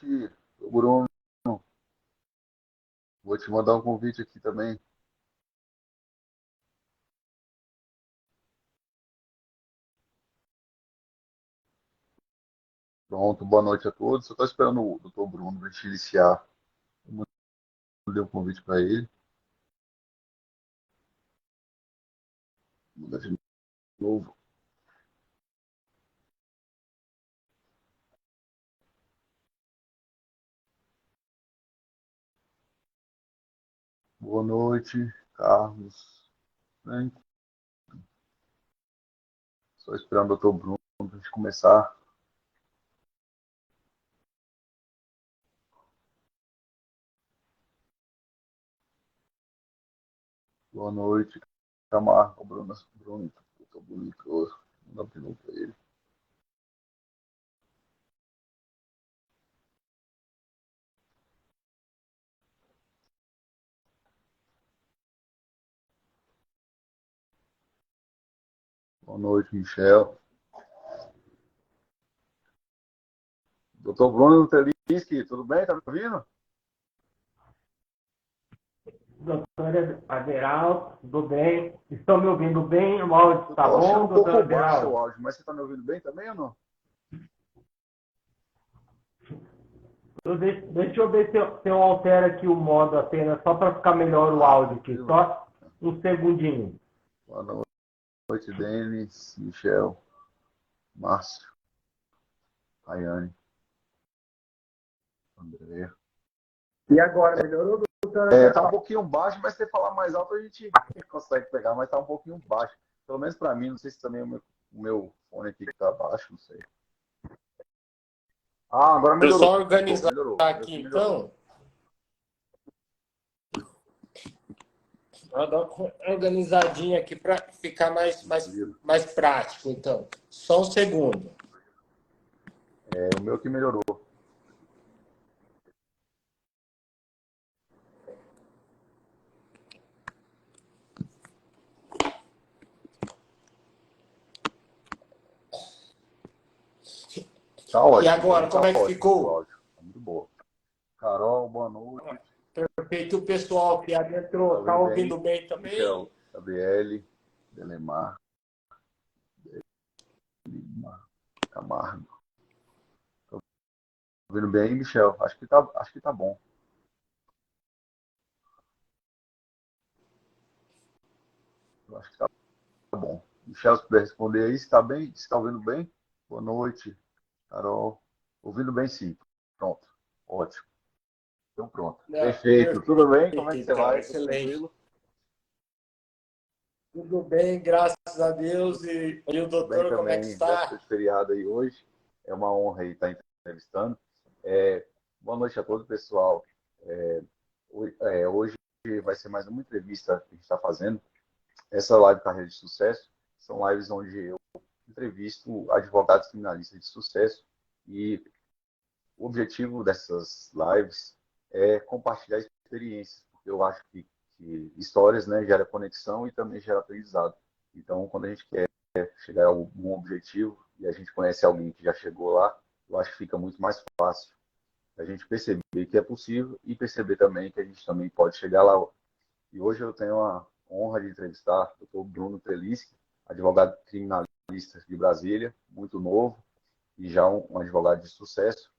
noite, Bruno. Vou te mandar um convite aqui também. Pronto, boa noite a todos. Eu estou esperando o doutor Bruno para a gente iniciar. Eu mandei um convite para ele. Vou mandar de novo. Boa noite, Carlos. Bem, só esperando o doutor Bruno para a gente começar. Boa noite, Camargo, Bruno. Bruno, doutor Bruno entrou. Vou mandar de novo para ele. Boa noite, Michel. Doutor Bruno Telinski, tudo bem? Tá me ouvindo? Doutor Aderaldo, tudo bem? Estão me ouvindo bem? O áudio está Estou achando bom, um doutor pouco baixo Aderaldo? o áudio, mas você está me ouvindo bem também ou não? Deixa eu ver se eu altero aqui o modo apenas, só para ficar melhor o áudio aqui. Tranquilo. Só um segundinho. Boa noite, Denis, Michel, Márcio, Rayane, André. E agora, melhorou, doutor Tá um Aderaldo? pouquinho baixo, mas se você falar mais alto a gente consegue pegar, mas tá um pouquinho baixo. Pelo menos para mim, não sei se também o meu fone aqui que tá baixo, não sei. Ah, agora Deixa eu melhorou. só organizar Melhorou. aqui, Melhorou. então. Vou dar uma organizadinha aqui para ficar mais prático, então. Só um segundo. O meu que melhorou. Tá ótimo. E agora, Tá como é que ótimo ficou? o áudio. Tá muito boa. Carol, boa noite. Perfeito. O pessoal que adentrou, Tá está ouvindo ouvindo bem também? Michel, Gabriele, Delemar, Camargo. Tá ouvindo bem, Michel? Acho que tá bom. Eu acho que tá bom. Michel, se puder responder aí, se tá bem? Se tá ouvindo bem? Boa noite, Carol. Ouvindo bem, sim. Pronto. Ótimo. Então, pronto. Não, Perfeito. Tudo bem? Como é que perfeito, você então. vai? Tudo Excelente. tranquilo? Tudo bem, graças a Deus. E o Tudo bem doutor, como é que também. Véspera está? de feriado aí hoje. É uma honra aí estar entrevistando. Boa noite a todo pessoal. Hoje vai ser mais uma entrevista que a gente está fazendo. Essa live Carreira de Sucesso são lives onde eu entrevisto advogados criminalistas de sucesso e o objetivo dessas lives é compartilhar experiências, porque eu acho que histórias, né, gera conexão e também gera aprendizado. Então, quando a gente quer chegar a algum objetivo e a gente conhece alguém que já chegou lá, eu acho que fica muito mais fácil a gente perceber que é possível e perceber também que a gente também pode chegar lá. E hoje eu tenho a honra de entrevistar o Dr. Bruno Telinski, advogado criminalista de Brasília, muito novo e já um advogado de sucesso,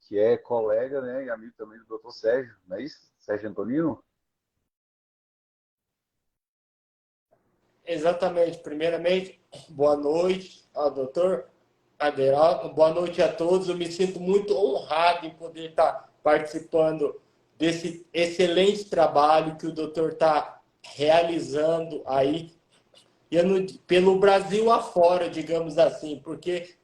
que é colega, né, e amigo também do Dr. Sérgio, não é isso? Sérgio Antonino? Exatamente. Primeiramente, boa noite ao doutor Aderaldo. Boa noite a todos. Eu me sinto muito honrado em poder estar participando desse excelente trabalho que o doutor está realizando aí pelo Brasil afora, digamos assim, porque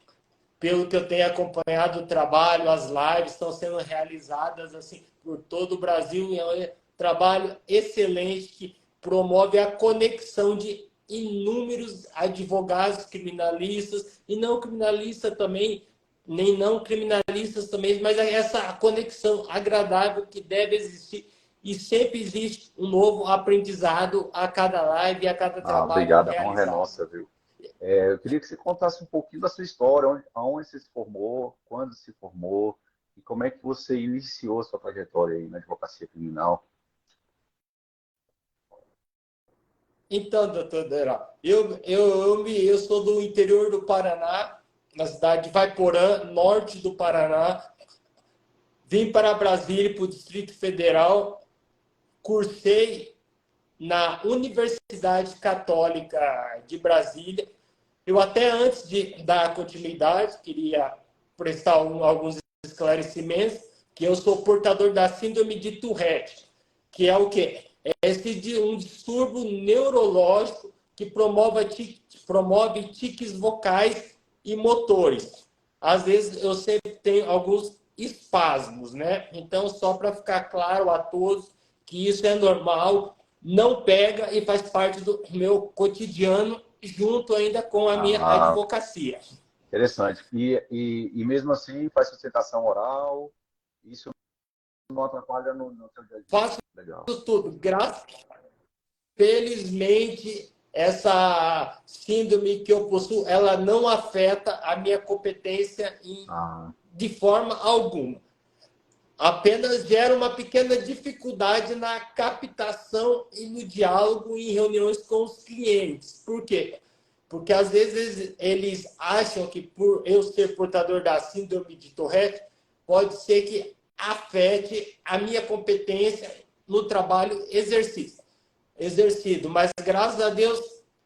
pelo que eu tenho acompanhado o trabalho, as lives estão sendo realizadas assim por todo o Brasil e é um trabalho excelente que promove a conexão de inúmeros advogados criminalistas e não criminalistas também, nem não criminalistas também, mas essa conexão agradável que deve existir e sempre existe um novo aprendizado a cada live, a cada trabalho Obrigado, a honra é realizado. nossa, viu? Eu queria que você contasse um pouquinho da sua história, aonde você se formou, quando se formou, E como é que você iniciou sua trajetória aí na advocacia criminal? Então, doutor Deral, eu sou do interior do Paraná, na cidade de Vaiporã, norte do Paraná. Vim para Brasília, para o Distrito Federal, cursei na Universidade Católica de Brasília. Eu até antes de dar continuidade, queria prestar alguns esclarecimentos, que eu sou portador da síndrome de Tourette, que é o quê? Um distúrbio neurológico que promove tiques vocais e motores. Às vezes eu sempre tenho alguns espasmos, né? Então, só para ficar claro a todos que isso é normal, não pega e faz parte do meu cotidiano, junto ainda com a minha Ah, advocacia. interessante. E mesmo assim faz sustentação oral, isso não atrapalha no seu dia a dia. Faço Legal. tudo. Felizmente, essa síndrome que eu possuo, ela não afeta a minha competência Ah, de forma alguma. Apenas gera uma pequena dificuldade na captação e no diálogo em reuniões com os clientes. Por quê? Porque às vezes eles acham que por eu ser portador da síndrome de Tourette, pode ser que afete a minha competência no trabalho exercido. Mas graças a Deus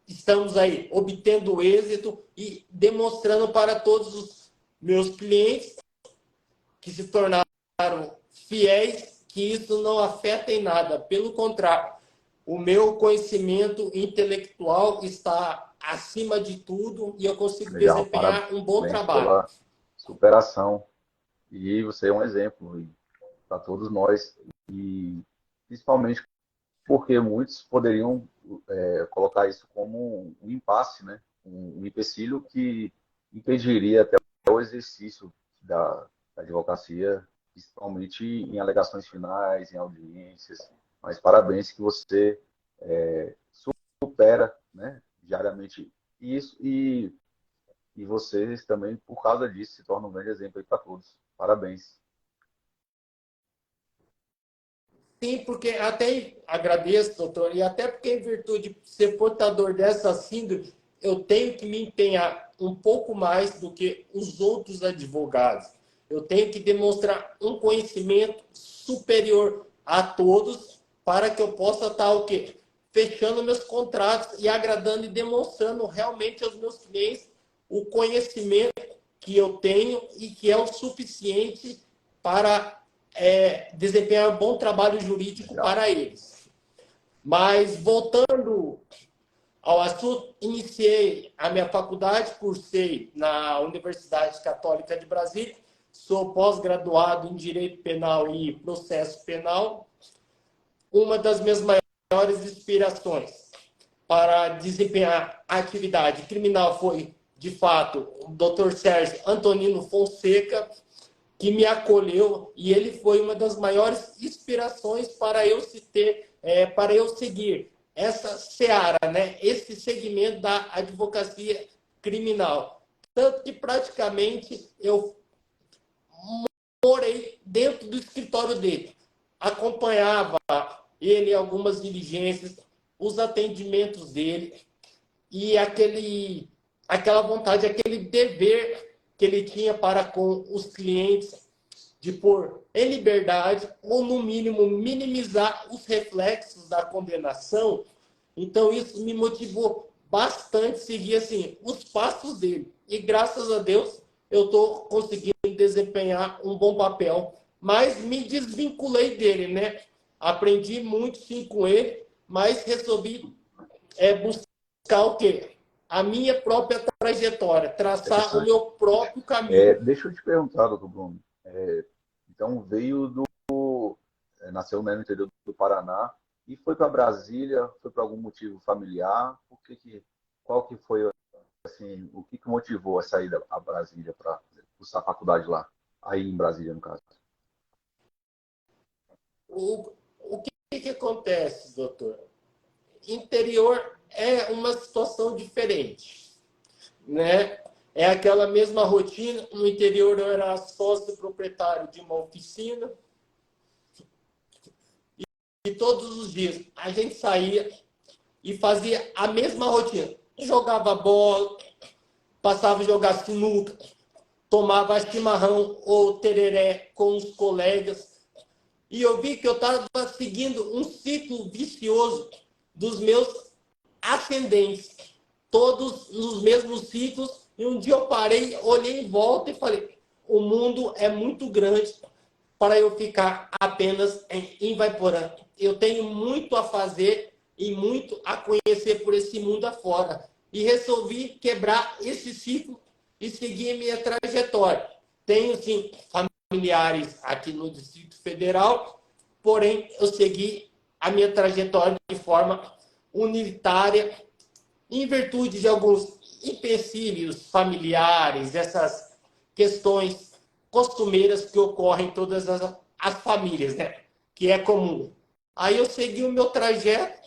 estamos aí obtendo êxito e demonstrando para todos os meus clientes que se tornaram fiéis, que isso não afeta em nada. Pelo contrário, o meu conhecimento intelectual está acima de tudo e eu consigo legal. desempenhar um bom Parabéns trabalho. pela superação. E você é um exemplo para todos nós. E principalmente porque muitos poderiam colocar isso como um impasse, né? Um empecilho que impediria até o exercício da advocacia, principalmente em alegações finais, em audiências. Mas parabéns que você supera, né, diariamente isso e vocês também, por causa disso, se tornam um grande exemplo para todos. Parabéns. Sim, porque até agradeço, doutor, e até porque em virtude de ser portador dessa síndrome, eu tenho que me empenhar um pouco mais do que os outros advogados. Eu tenho que demonstrar um conhecimento superior a todos para que eu possa estar o quê? Fechando meus contratos e agradando e demonstrando realmente aos meus clientes o conhecimento que eu tenho e que é o suficiente para desempenhar um bom trabalho jurídico Legal. para eles. Mas, voltando ao assunto, iniciei a minha faculdade, cursei na Universidade Católica de Brasília, sou pós-graduado em Direito Penal e Processo Penal. Uma das minhas maiores inspirações para desempenhar a atividade criminal foi, de fato, o Dr. Sérgio Antonino Fonseca, que me acolheu e ele foi uma das maiores inspirações para para eu seguir essa seara, né? Esse segmento da advocacia criminal. Tanto que praticamente eu morei dentro do escritório dele, acompanhava ele em algumas diligências, os atendimentos dele e aquela vontade, aquele dever que ele tinha para com os clientes de pôr em liberdade ou, no mínimo, minimizar os reflexos da condenação. Então, isso me motivou bastante a seguir assim, os passos dele. E, graças a Deus, eu estou conseguindo desempenhar um bom papel. Mas me desvinculei dele, né? Aprendi muito, sim, com ele, mas resolvi buscar o quê? A minha própria trajetória, traçar o Interessante. meu próprio caminho. Deixa eu te perguntar, doutor Bruno. Então, nasceu, né, no interior do Paraná e foi para Brasília, foi por algum motivo familiar? Qual que foi, assim, o que motivou a saída a Brasília para cursar a faculdade lá? Aí em Brasília, no caso. O que acontece, doutor? Interior é uma situação diferente, né? É aquela mesma rotina. No interior eu era sócio proprietário de uma oficina. E todos os dias a gente saía e fazia a mesma rotina. Jogava bola, passava a jogar sinuca, tomava chimarrão ou tereré com os colegas. E eu vi que eu estava seguindo um ciclo vicioso dos meus ascendentes, todos nos mesmos ciclos. E um dia eu parei, olhei em volta e falei: o mundo é muito grande para eu ficar apenas em Ivaiporã. Eu tenho muito a fazer e muito a conhecer por esse mundo afora. E resolvi quebrar esse ciclo e seguir minha trajetória. Tenho, sim, familiares aqui no Distrito Federal, porém, eu segui a minha trajetória de forma unitária, em virtude de alguns empecilhos familiares, essas questões costumeiras que ocorrem em todas as famílias, né? Que é comum. Aí eu segui o meu trajeto,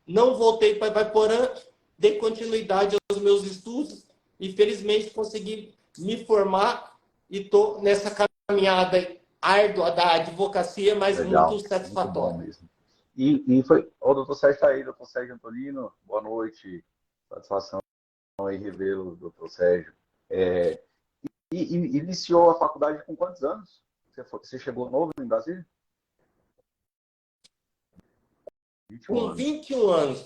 não voltei para Ivaiporã, dei continuidade aos meus estudos e, felizmente, consegui me formar e estou nessa caminhada árdua da advocacia, mas muito Legal, muito bom satisfatória. mesmo. E foi. O doutor Sérgio está aí, doutor Sérgio Antolino, boa noite. Satisfação aí revê-lo, doutor Sérgio. É, e iniciou a faculdade com quantos anos? Você chegou novo em Brasília? 21 Com anos. 21 anos,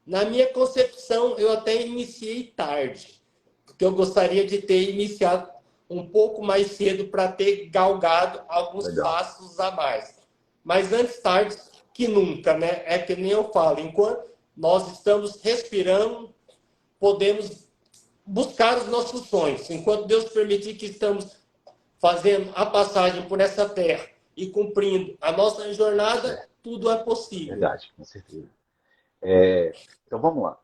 na minha concepção, eu até iniciei tarde, porque eu gostaria de ter iniciado um pouco mais cedo para ter galgado alguns Legal. passos a mais. Mas antes tarde que nunca, né? É que nem eu falo, enquanto nós estamos respirando, podemos buscar os nossos sonhos. Enquanto Deus permitir que estamos fazendo a passagem por essa terra e cumprindo a nossa jornada, Certo. tudo é possível. Verdade, com certeza. Então vamos lá.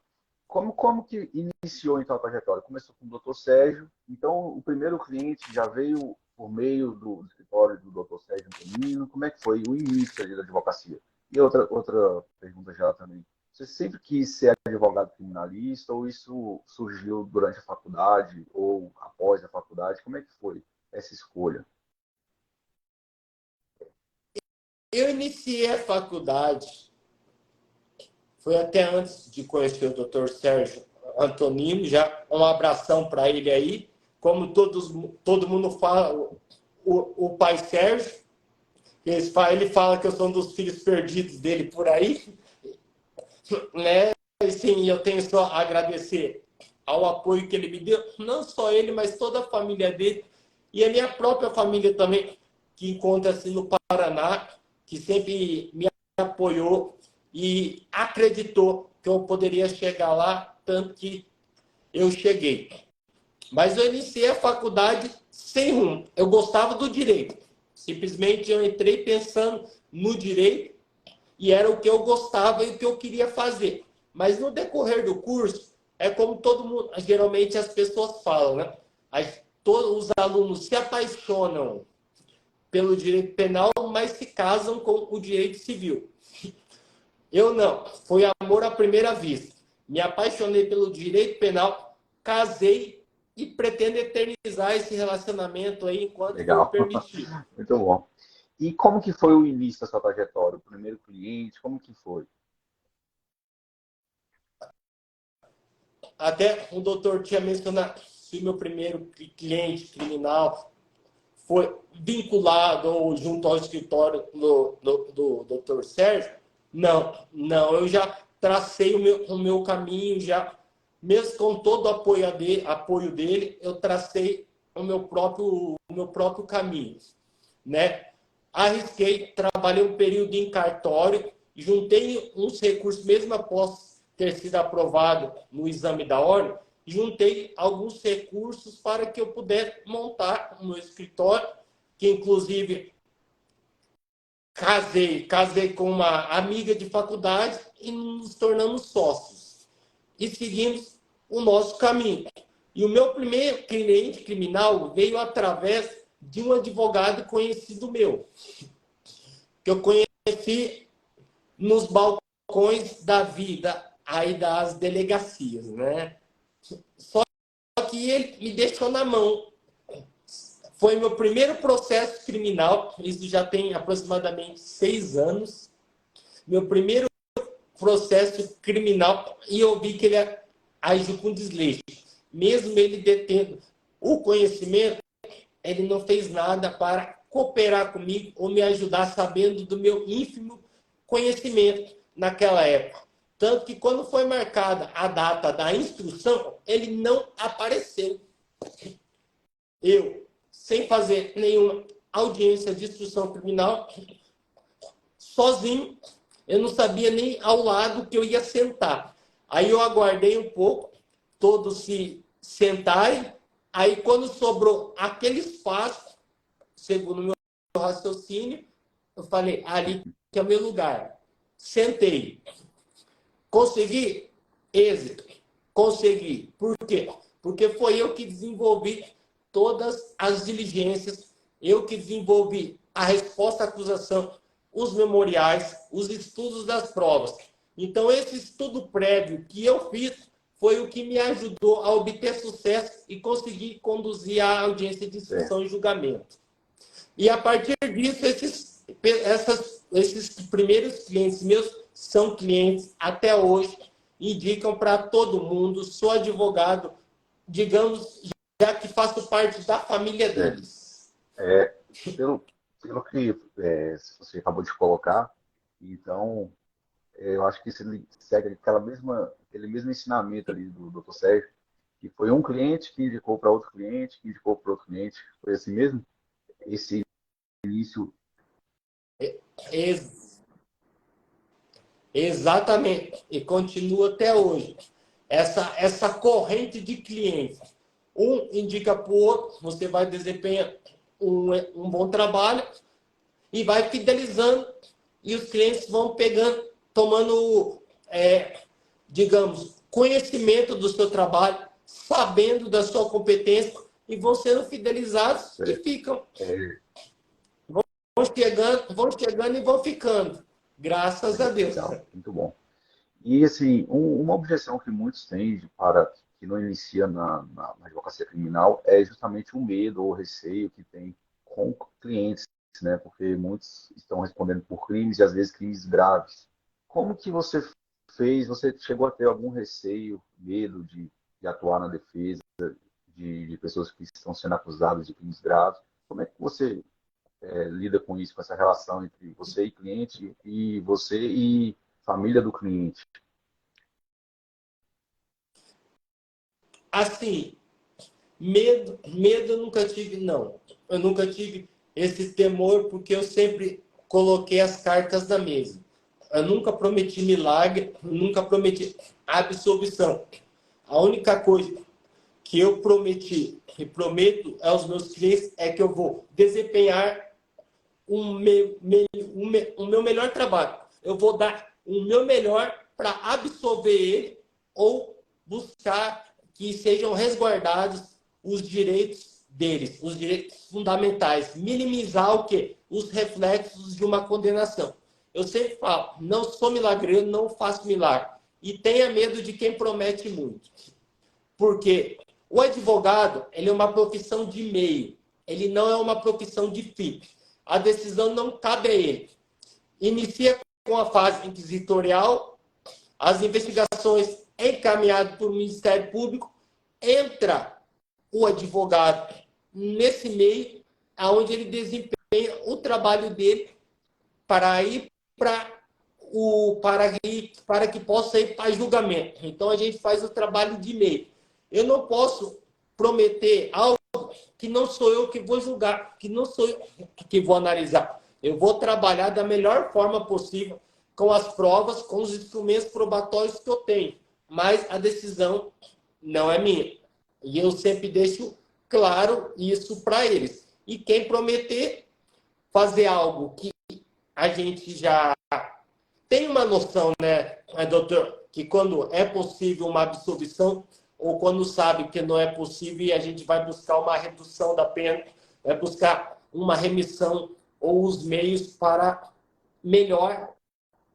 Como que iniciou então a trajetória? Começou com o doutor Sérgio. Então o primeiro cliente já veio por meio do escritório do doutor Sérgio Antonino. Como é que foi o início ali da advocacia? E outra pergunta já também. Você sempre quis ser advogado criminalista ou isso surgiu durante a faculdade ou após a faculdade? Como é que foi essa escolha? Eu iniciei a faculdade, foi até antes de conhecer o doutor Sérgio Antonino, já um abração para ele aí. Como todo mundo fala, o pai Sérgio, ele fala que eu sou um dos filhos perdidos dele por aí, né? E, sim, eu tenho só a agradecer ao apoio que ele me deu, não só ele, mas toda a família dele e a minha própria família também, que encontra-se no Paraná, que sempre me apoiou e acreditou que eu poderia chegar lá, tanto que eu cheguei. Mas eu iniciei a faculdade sem rumo. Eu gostava do direito. Simplesmente eu entrei pensando no direito e era o que eu gostava e o que eu queria fazer. Mas no decorrer do curso, é como todo mundo, geralmente as pessoas falam, né? Todos os alunos se apaixonam pelo direito penal, mas se casam com o direito civil. Eu não, foi amor à primeira vista. Me apaixonei pelo direito penal, casei e pretendo eternizar esse relacionamento aí enquanto for Legal, permitido. muito bom. E como que foi o início da sua trajetória? O primeiro cliente, como que foi? Até o doutor tinha mencionado se o meu primeiro cliente criminal foi vinculado ou junto ao escritório do doutor Sérgio. Não, eu já tracei o meu caminho, já, mesmo com todo o apoio dele, eu tracei o meu próprio caminho, né? Arrisquei, trabalhei um período em cartório, juntei uns recursos, mesmo após ter sido aprovado no exame da ordem, juntei alguns recursos para que eu pudesse montar o meu escritório, que inclusive casei com uma amiga de faculdade e nos tornamos sócios. E seguimos o nosso caminho. E o meu primeiro cliente criminal veio através de um advogado conhecido meu, que eu conheci nos balcões da vida aí das delegacias, né? Só que que ele me deixou na mão. Foi meu primeiro processo criminal, isso já tem aproximadamente 6 anos. Meu primeiro processo criminal, e eu vi que ele agiu com desleixo. Mesmo ele detendo o conhecimento, ele não fez nada para cooperar comigo ou me ajudar, sabendo do meu ínfimo conhecimento naquela época. Tanto que quando foi marcada a data da instrução, ele não apareceu. Eu, sem fazer nenhuma audiência de instrução criminal, sozinho, eu não sabia nem ao lado que eu ia sentar. Aí eu aguardei um pouco, todos se sentarem. Aí quando sobrou aquele espaço, segundo o meu raciocínio, eu falei, ali que é o meu lugar. Sentei. Consegui? Êxito. Consegui. Por quê? Porque foi eu que desenvolvi todas as diligências, eu que desenvolvi a resposta à acusação, os memoriais, os estudos das provas. Então, esse estudo prévio que eu fiz foi o que me ajudou a obter sucesso e conseguir conduzir a audiência de instrução e julgamento. E, a partir disso, esses primeiros clientes meus são clientes até hoje, indicam para todo mundo, sou advogado, digamos, já que faço parte da família deles. Pelo que você acabou de colocar, então, eu acho que ele segue aquele mesmo ensinamento ali do Dr. Sérgio, que foi um cliente que indicou para outro cliente, que indicou para outro cliente. Foi assim mesmo? Esse início. Exatamente. E continua até hoje. Essa corrente de clientes. Um indica para o outro, você vai desempenhar um bom trabalho e vai fidelizando. E os clientes vão pegando, tomando, digamos, conhecimento do seu trabalho, sabendo da sua competência e vão sendo fidelizados e ficam. Vão chegando e vão ficando. Graças a Deus. Legal, muito bom. E, assim, uma objeção que muitos têm para que não inicia na advocacia criminal é justamente o medo ou o receio que tem com clientes, né? Porque muitos estão respondendo por crimes e, às vezes, crimes graves. Como que você fez? Você chegou a ter algum receio, medo de atuar na defesa de pessoas que estão sendo acusadas de crimes graves? Como é que você lida com isso, com essa relação entre você e cliente e você e família do cliente? Assim, medo eu nunca tive, não. Eu nunca tive esse temor, porque eu sempre coloquei as cartas na mesa. Eu nunca prometi milagre, nunca prometi absolvição. A única coisa que eu prometi e prometo aos meus clientes é que eu vou desempenhar o meu melhor trabalho. Eu vou dar o meu melhor para absolver ele ou buscar que sejam resguardados os direitos deles, os direitos fundamentais. Minimizar o quê? Os reflexos de uma condenação. Eu sempre falo, não sou milagreiro, não faço milagre. E tenha medo de quem promete muito. Porque o advogado, ele é uma profissão de meio. Ele não é uma profissão de fim. A decisão não cabe a ele. Inicia com a fase inquisitorial, as investigações encaminhadas por Ministério Público, entra o advogado nesse meio, onde ele desempenha o trabalho dele para ir para que possa ir para julgamento. Então, a gente faz o trabalho de meio. Eu não posso prometer algo que não sou eu que vou julgar, que não sou eu que vou analisar. Eu vou trabalhar da melhor forma possível com as provas, com os instrumentos probatórios que eu tenho. Mas a decisão não é minha. E eu sempre deixo claro isso para eles. E quem prometer fazer algo que a gente já tem uma noção, né, doutor, que quando é possível uma absolvição, ou quando sabe que não é possível e a gente vai buscar uma redução da pena, vai buscar uma remissão ou os meios para melhor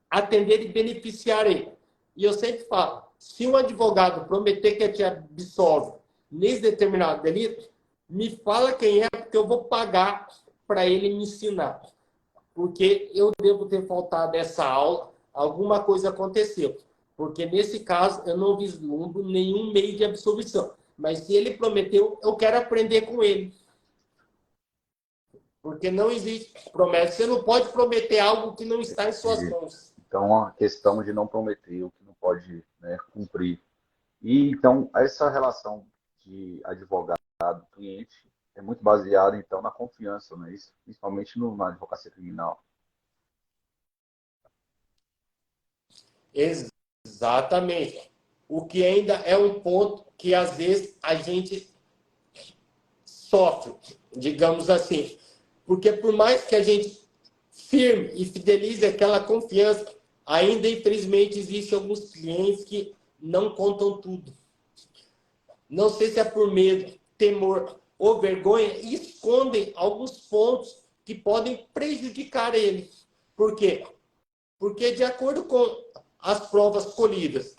atender e beneficiar ele. E eu sempre falo, se um advogado prometer que te absolve nesse determinado delito, me fala quem é, porque eu vou pagar para ele me ensinar. Porque eu devo ter faltado essa aula, alguma coisa aconteceu. Porque nesse caso eu não vislumbro nenhum meio de absolvição. Mas se ele prometeu, eu quero aprender com ele. Porque não existe promessa. Você não pode prometer algo que não está em suas mãos. Então, a questão de não prometer o que não pode, né, cumprir. E, então, essa relação de advogado-cliente é muito baseada, então, na confiança, não é isso? Principalmente na advocacia criminal. Exatamente. O que ainda é um ponto que, às vezes, a gente sofre, digamos assim. Porque por mais que a gente firme e fidelize aquela confiança, ainda, infelizmente, existem alguns clientes que não contam tudo. Não sei se é por medo, temor ou vergonha, e escondem alguns pontos que podem prejudicar ele. Por quê? Porque, de acordo com as provas colhidas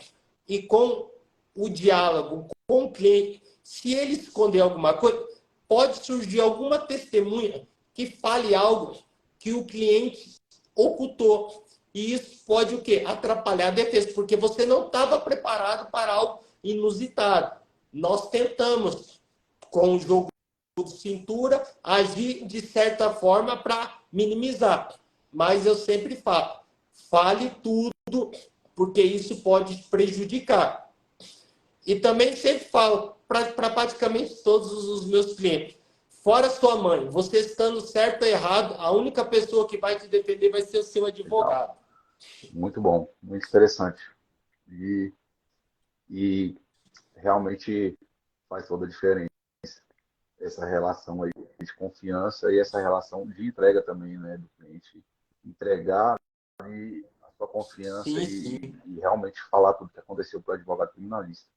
e com o diálogo com o cliente, se ele esconder alguma coisa, pode surgir alguma testemunha que fale algo que o cliente ocultou. E isso pode o quê? Atrapalhar a defesa, porque você não estava preparado para algo inusitado. Nós tentamos, com o jogo de cintura, agir de certa forma para minimizar. Mas eu sempre falo, fale tudo, porque isso pode prejudicar. E também sempre falo para praticamente todos os meus clientes, fora sua mãe, você estando certo ou errado, a única pessoa que vai te defender vai ser o seu advogado. Legal. Muito bom, muito interessante. E realmente faz toda a diferença essa relação aí de confiança e essa relação de entrega também, né, do cliente. Entregar a sua confiança Sim, sim. e realmente falar tudo que aconteceu para o advogado criminalista.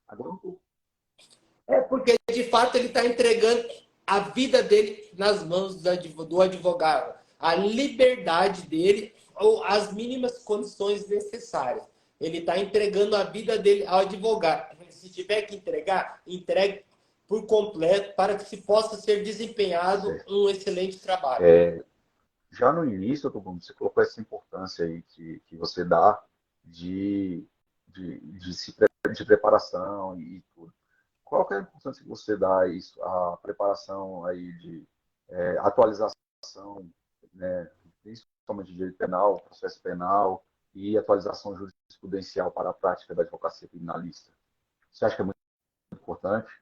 Agora, É porque, de fato, ele está entregando a vida dele nas mãos do advogado, a liberdade dele ou as mínimas condições necessárias. Ele está entregando a vida dele ao advogado. Se tiver que entregar, entregue por completo para que se possa ser desempenhado um excelente trabalho. Já no início, você colocou essa importância aí que você dá de preparação e tudo. Qual que é a importância que você dá a isso, a preparação aí de atualização, né, principalmente de direito penal, processo penal e atualização jurisprudencial para a prática da advocacia criminalista? Você acha que é muito importante?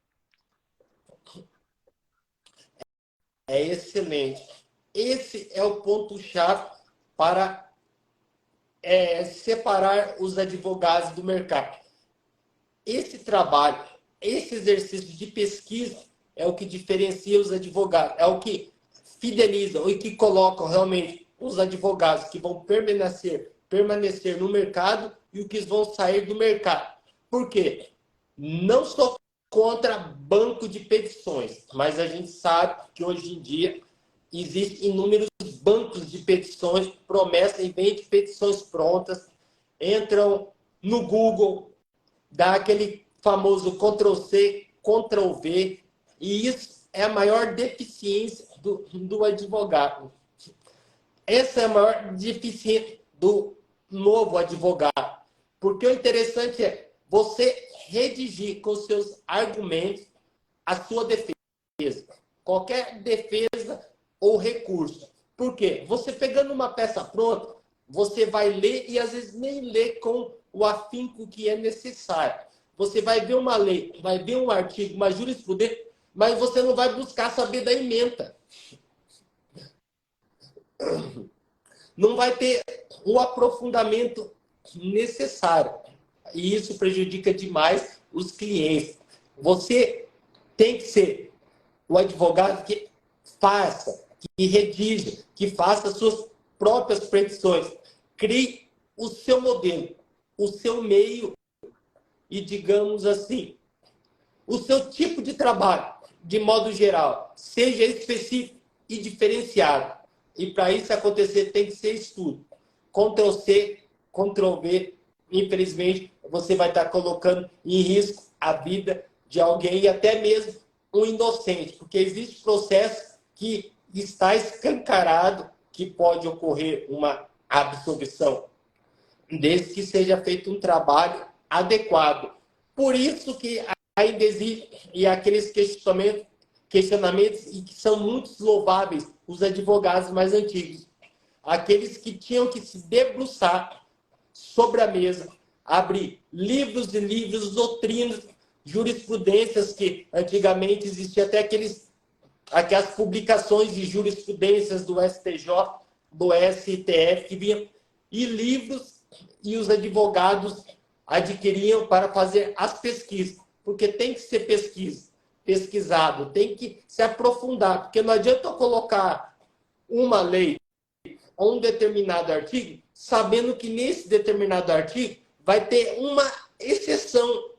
É excelente. Esse é o ponto-chave para separar os advogados do mercado. Esse trabalho, esse exercício de pesquisa é o que diferencia os advogados, é o que fideliza e que coloca realmente os advogados que vão permanecer no mercado e os que vão sair do mercado. Por quê? Não sou contra banco de petições, mas a gente sabe que hoje em dia existem inúmeros bancos de petições, promessa e vende petições prontas, entram no Google, dá aquele famoso Ctrl+C, Ctrl+V, e isso é a maior deficiência do advogado. Essa é a maior deficiência do novo advogado. Porque o interessante é você redigir com seus argumentos a sua defesa. Qualquer defesa ou recurso. Por quê? Você pegando uma peça pronta, você vai ler e às vezes nem lê com o afinco que é necessário. Você vai ver uma lei, vai ver um artigo, uma jurisprudência, mas você não vai buscar saber da ementa. Não vai ter o aprofundamento necessário. E isso prejudica demais os clientes. Você tem que ser o advogado que faça, que redija, que faça suas próprias petições. Crie o seu modelo, o seu meio e, digamos assim, o seu tipo de trabalho, de modo geral, seja específico e diferenciado. E para isso acontecer tem que ser estudo. Ctrl+C, Ctrl+V, infelizmente, você vai estar colocando em risco a vida de alguém e até mesmo um inocente, porque existe processo que está escancarado que pode ocorrer uma absolvição, desde que seja feito um trabalho adequado. Por isso que ainda existe aqueles questionamentos e que são muito louváveis, os advogados mais antigos, aqueles que tinham que se debruçar sobre a mesa, abrir livros e livros, doutrinas, jurisprudências, que antigamente existiam até aquelas publicações de jurisprudências do STJ, do STF, que vinham, e livros, e os advogados adquiriam para fazer as pesquisas, porque tem que ser pesquisado, tem que se aprofundar, porque não adianta eu colocar uma lei ou um determinado artigo, sabendo que nesse determinado artigo vai ter uma exceção.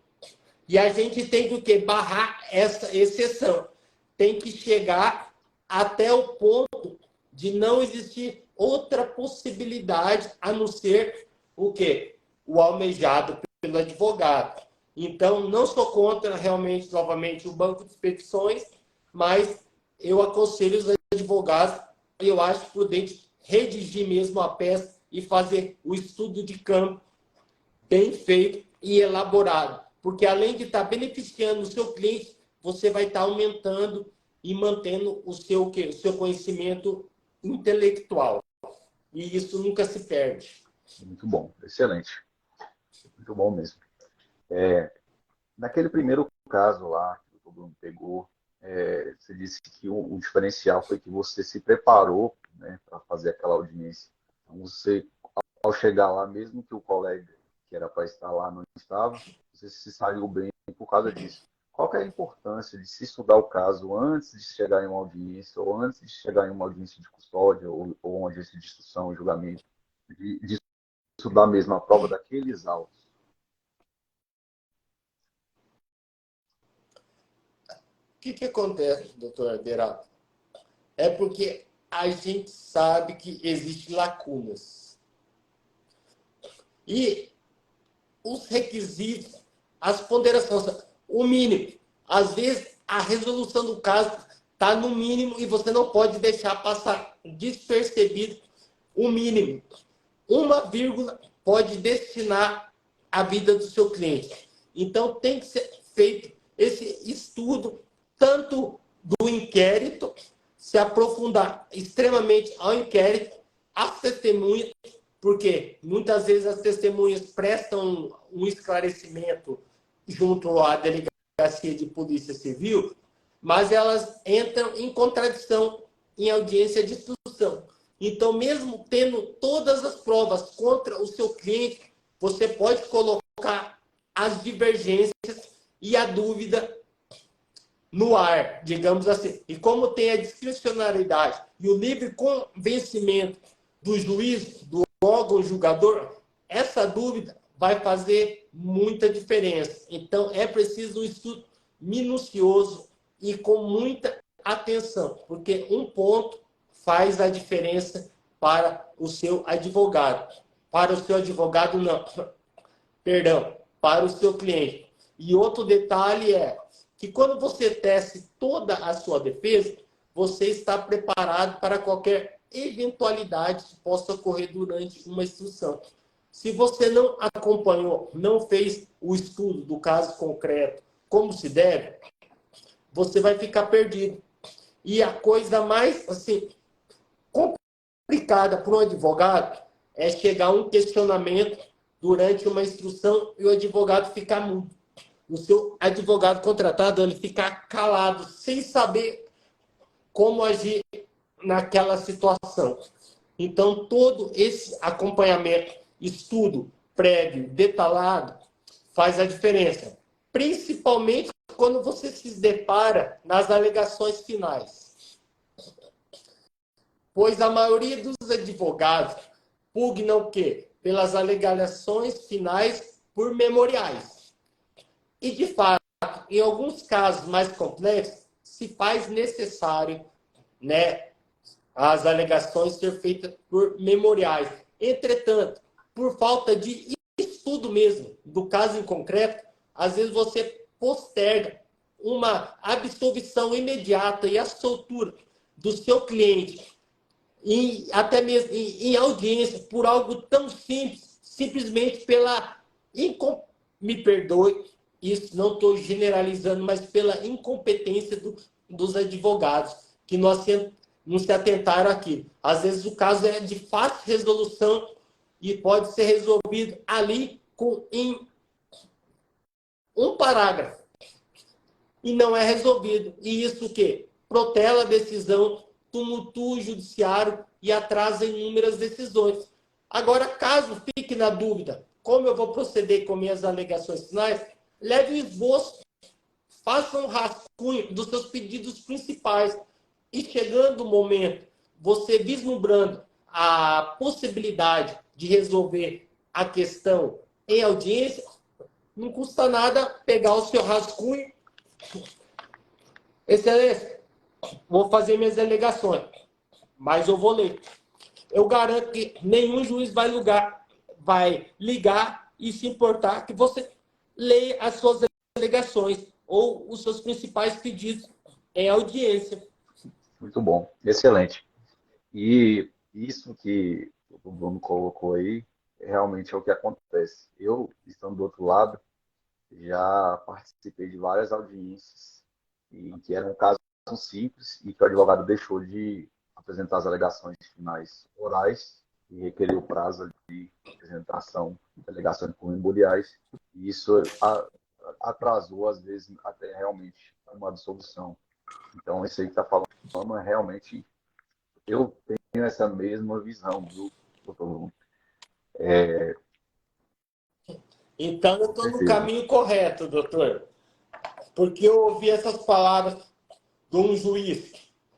E a gente tem que o quê? Barrar essa exceção. Tem que chegar até o ponto de não existir outra possibilidade a não ser o quê? O almejado pelo advogado. Então, não sou contra realmente, novamente, o banco de petições, mas eu aconselho os advogados, e eu acho prudente redigir mesmo a peça e fazer o estudo de campo bem feito e elaborado. Porque além de estar beneficiando o seu cliente, você vai estar aumentando e mantendo o seu conhecimento intelectual. E isso nunca se perde. Muito bom, excelente. Muito bom mesmo. Naquele primeiro caso lá, que o Bruno pegou, você disse que o diferencial foi que você se preparou, né, para fazer aquela audiência. Então, você, ao chegar lá, mesmo que o colega que era para estar lá não estava, você se saiu bem por causa disso. Qual que é a importância de se estudar o caso antes de chegar em uma audiência, ou antes de chegar em uma audiência de custódia, ou uma audiência de instrução, julgamento, de estudar mesmo a prova daqueles autos? O que acontece, doutor Aderato? É porque a gente sabe que existem lacunas. E os requisitos, as ponderações, o mínimo. Às vezes, a resolução do caso está no mínimo e você não pode deixar passar despercebido o mínimo. Uma vírgula pode destinar a vida do seu cliente. Então, tem que ser feito esse estudo, tanto do inquérito, se aprofundar extremamente ao inquérito, às testemunhas, porque muitas vezes as testemunhas prestam um esclarecimento junto à delegacia de polícia civil, mas elas entram em contradição em audiência de instrução. Então, mesmo tendo todas as provas contra o seu cliente, você pode colocar as divergências e a dúvida no ar, digamos assim. E como tem a discricionariedade e o livre convencimento do juiz, do órgão julgador, essa dúvida vai fazer muita diferença. Então, é preciso um estudo minucioso e com muita atenção, porque um ponto faz a diferença para o seu advogado. Para o seu advogado, não. Perdão, para o seu cliente. E outro detalhe é que quando você tece toda a sua defesa, você está preparado para qualquer eventualidade que possa ocorrer durante uma instrução. Se você não acompanhou, não fez o estudo do caso concreto como se deve, você vai ficar perdido. E a coisa mais assim, complicada para um advogado é chegar a um questionamento durante uma instrução e o advogado ficar mudo. O seu advogado contratado, ele ficar calado, sem saber como agir naquela situação. Então, todo esse acompanhamento, estudo prévio, detalhado, faz a diferença. Principalmente quando você se depara nas alegações finais. Pois a maioria dos advogados pugnam o quê? Pelas alegações finais por memoriais. E, de fato, em alguns casos mais complexos, se faz necessário, né, as alegações ser feitas por memoriais. Entretanto, por falta de estudo mesmo do caso em concreto, às vezes você posterga uma absolvição imediata e a soltura do seu cliente, até mesmo em audiência, por algo tão simples, simplesmente me perdoe, isso não estou generalizando, mas pela incompetência dos advogados, que não se atentaram aqui. Às vezes o caso é de fácil resolução e pode ser resolvido ali em um parágrafo. E não é resolvido. E isso o quê? Protela a decisão, tumultua o judiciário e atrasa inúmeras decisões. Agora, caso fique na dúvida, como eu vou proceder com minhas alegações finais, leve o esboço, faça um rascunho dos seus pedidos principais. E chegando o momento, você vislumbrando a possibilidade de resolver a questão em audiência, não custa nada pegar o seu rascunho. Excelência, vou fazer minhas alegações, mas eu vou ler. Eu garanto que nenhum juiz vai ligar e se importar que você leia as suas alegações ou os seus principais pedidos em audiência. Muito bom, excelente. E isso que o Bruno colocou aí, realmente é o que acontece. Eu, estando do outro lado, já participei de várias audiências em que era um caso simples e que o advogado deixou de apresentar as alegações finais orais e requeriu o prazo de apresentação de alegações por memoriais. E isso atrasou, às vezes, até realmente uma absolvição. Então, isso aí que está falando é realmente... Eu tenho essa mesma visão, viu, doutor Bruno? Então, eu Com estou no certeza. caminho correto, doutor. Porque eu ouvi essas palavras de um juiz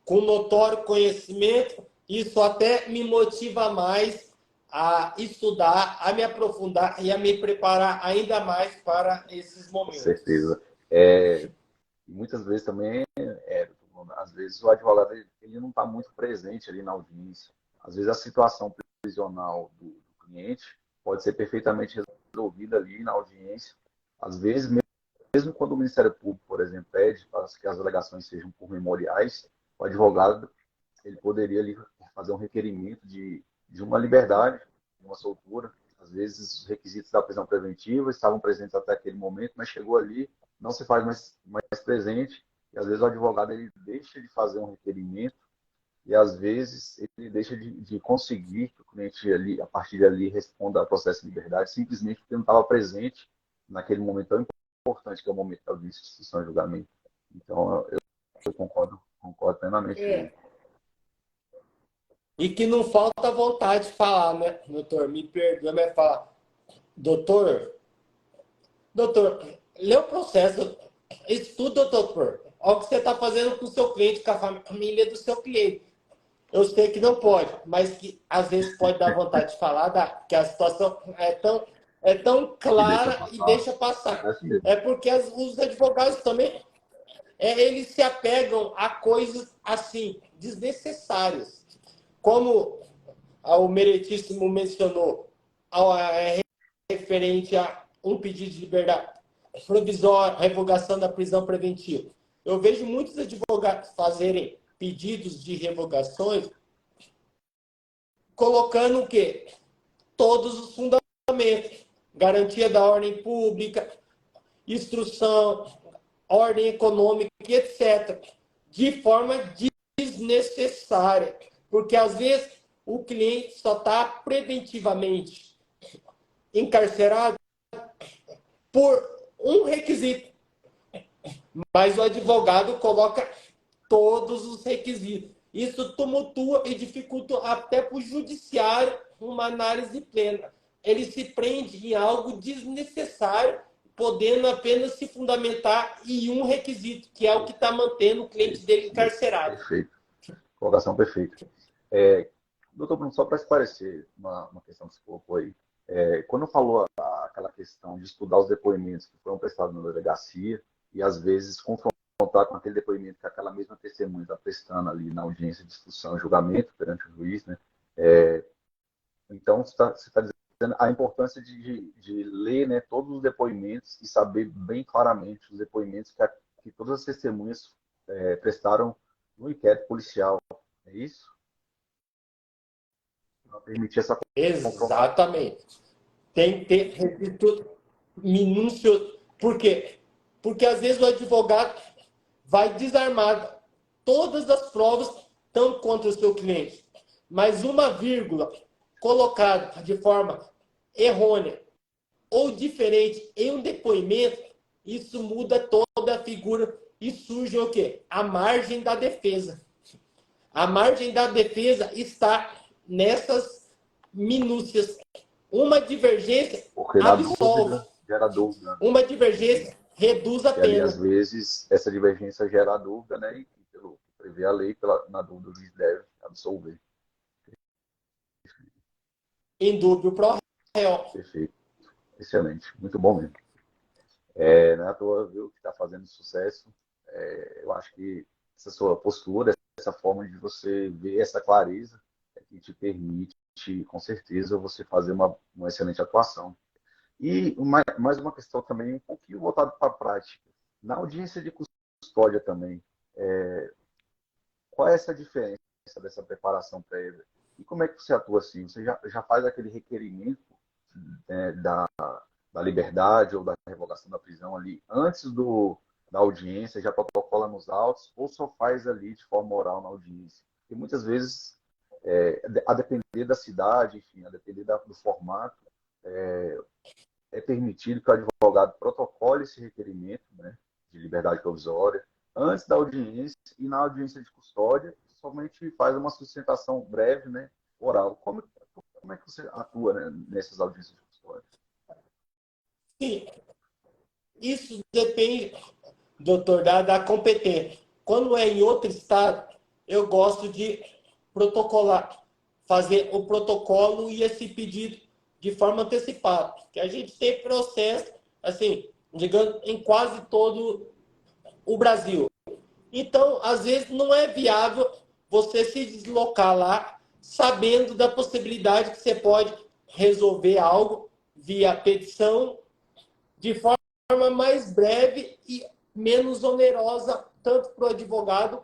com notório conhecimento, isso até me motiva mais a estudar, a me aprofundar e a me preparar ainda mais para esses Com momentos. certeza. Muitas vezes também, às vezes o advogado ele não está muito presente ali na audiência. Às vezes a situação prisional do cliente pode ser perfeitamente resolvida ali na audiência. Às vezes, mesmo quando o Ministério Público, por exemplo, pede para que as alegações sejam por memoriais, o advogado ele poderia ali fazer um requerimento de uma liberdade, de uma soltura. Às vezes, os requisitos da prisão preventiva estavam presentes até aquele momento, mas chegou ali, não se faz mais presente, e às vezes o advogado ele deixa de fazer um requerimento, e às vezes ele deixa de conseguir que o cliente ali, a partir dali, responda ao processo de liberdade, simplesmente porque não estava presente naquele momento tão importante que é o momento da audiência de instrução e julgamento. Então, eu concordo plenamente com ele. E que não falta vontade de falar, né, doutor? Me perdoe, mas falar, doutor, lê o processo, estuda, doutor. Olha o que você está fazendo com o seu cliente, com a família do seu cliente. Eu sei que não pode, mas que às vezes pode dar vontade de falar que a situação é tão E deixa clara e passar. deixa passar. É assim mesmo. É porque os advogados também, eles se apegam a coisas assim, desnecessárias. Como o meritíssimo mencionou, referente a um pedido de liberdade provisória, revogação da prisão preventiva. Eu vejo muitos advogados fazerem pedidos de revogações colocando o quê? Todos os fundamentos. Garantia da ordem pública, instrução, ordem econômica, etc. De forma desnecessária. Porque, às vezes, o cliente só está preventivamente encarcerado por um requisito. Mas o advogado coloca todos os requisitos. Isso tumultua e dificulta até para o judiciário uma análise plena. Ele se prende em algo desnecessário, podendo apenas se fundamentar em um requisito, que é o que está mantendo o cliente dele encarcerado. Perfeito. Colocação perfeita. Doutor Bruno, só para esclarecer uma questão que você colocou aí, quando falou aquela questão de estudar os depoimentos que foram prestados na delegacia e, às vezes, confrontar com aquele depoimento que aquela mesma testemunha está prestando ali na audiência de instrução e julgamento perante o juiz, né? Então, você está dizendo a importância de ler, né, todos os depoimentos e saber bem claramente os depoimentos que todas as testemunhas prestaram no inquérito policial. É isso? Para permitir essa comprovação. Exatamente. Tem que ter registro minúcio. Por quê? Porque às vezes o advogado vai desarmado. Todas as provas estão contra o seu cliente. Mas uma vírgula colocada de forma errônea ou diferente em um depoimento, isso muda toda a figura e surge o quê? A margem da defesa. A margem da defesa está nessas minúcias. Uma divergência Porque na absolve. dúvida gera dúvida. Uma divergência reduz a E ali, pena. às vezes, essa divergência gera dúvida, né? E pelo que prevê a lei, na dúvida o juiz deve absolver. Indúbio pro réu. Perfeito. Excelente. Muito bom mesmo. Não é à toa, viu, que está fazendo sucesso. Eu acho que essa sua postura, essa forma de você ver essa clareza, é que te permite, com certeza, você fazer uma excelente atuação. E mais uma questão também, um pouquinho voltada para a prática. Na audiência de custódia também, qual é essa diferença dessa preparação prévia? E como é que você atua assim? Você já faz aquele requerimento, né, da liberdade ou da revogação da prisão ali antes da audiência, já protocola nos autos, ou só faz ali de forma oral na audiência? Porque muitas vezes, a depender da cidade, enfim, a depender do formato, é permitido que o advogado protocole esse requerimento, né, de liberdade provisória antes da audiência, e na audiência de custódia somente faz uma sustentação breve, né, oral. Como é que você atua, né, nessas audiências de custódia? Sim, isso depende, doutor, da competência. Quando é em outro estado, eu gosto de protocolar, fazer o protocolo e esse pedido de forma antecipada. Que a gente tem processo, assim, digamos, em quase todo o Brasil. Então, às vezes, não é viável você se deslocar lá sabendo da possibilidade que você pode resolver algo via petição de forma mais breve e menos onerosa, tanto para o advogado